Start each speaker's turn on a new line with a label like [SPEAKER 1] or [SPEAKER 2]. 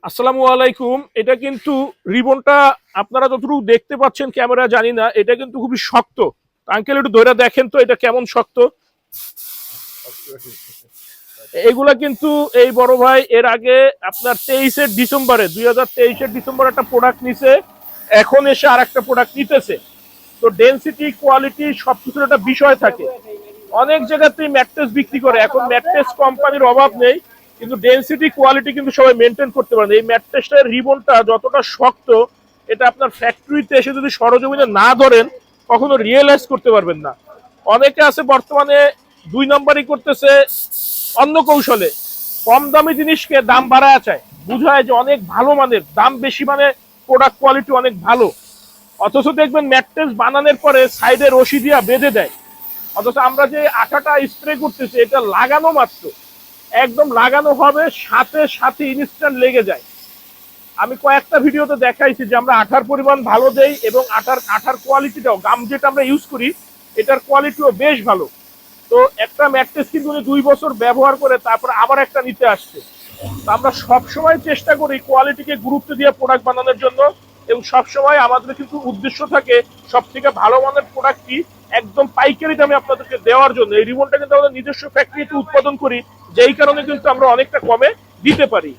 [SPEAKER 1] আসসালামু আলাইকুম। এটা কিন্তু রিবনটা আপনারা যতটুকু দেখতে পাচ্ছেন ক্যামেরা জানি না, এটা কিন্তু খুবই শক্ত। আঙ্কেল একটু ধরে দেখেন তো এটা কেমন শক্ত। এগুলা কিন্তু এই বড় ভাই এর আগে আপনার 2023 ডিসেম্বরে একটা প্রোডাক্ট নিছে, এখন এসে আর একটা প্রোডাক্ট নিতেছে। তো ডেনসিটি কোয়ালিটি সবকিছুর একটা বিষয় থাকে। অনেক জায়গাতেই ম্যাট্রেস বিক্রি করে, এখন ম্যাট্রেস কোম্পানির অভাব নেই, কিন্তু ডেনসিটি কোয়ালিটি কিন্তু সবাই মেনটেন করতে পারেন। এই ম্যাট্রেসটার রিবনটা যতটা শক্ত, এটা আপনার ফ্যাক্টরিতে এসে যদি সরজমিনে না ধরেন কখনো রিয়েলাইজ করতে পারবেন না। অনেকে আছে বর্তমানে 2 নম্বরই করতেছে অন্য কৌশলে, কম দামি জিনিসকে দাম বাড়ায় চায়, বুঝায় যে অনেক ভালো মানের, দাম বেশি মানে প্রোডাক্ট কোয়ালিটি অনেক ভালো। অথচ দেখবেন ম্যাট্রেস বানানোর পরে সাইডে রশি দিয়া বেঁধে দেয়। অথচ আমরা যে আঠাটা স্প্রে করতেছি এটা লাগানো মাত্র, একদম লাগানো হবে সাথে সাথে ইনস্ট্যান্ট লেগে যায়। আমি কয়েকটা ভিডিওতে দেখাইছি যে আমরা আঠার পরিমাণ ভালো দেই এবং আঠার কোয়ালিটিটাও, গাম যেটা আমরা ইউজ করি এটার কোয়ালিটিও বেশ ভালো। তো একটা ম্যাট্রেস কিন্তু উনি 2 বছর ব্যবহার করে তারপর আবার একটা নিতে আসছে। তো আমরা সবসময় চেষ্টা করি কোয়ালিটিকে গুরুত্ব দিয়ে প্রোডাক্ট বানানোর জন্য, এবং সবসময় আমাদের কিন্তু উদ্দেশ্য থাকে সব থেকে ভালো মানের প্রোডাক্টটি একদম পাইকারি দামে আপনাদেরকে দেওয়ার জন্য। এই রিবনটা কিন্তু আমাদের নিজস্ব ফ্যাক্টরিতে উৎপাদন করি, যেই কারণে কিন্তু আমরা অনেকটা কমে দিতে পারি।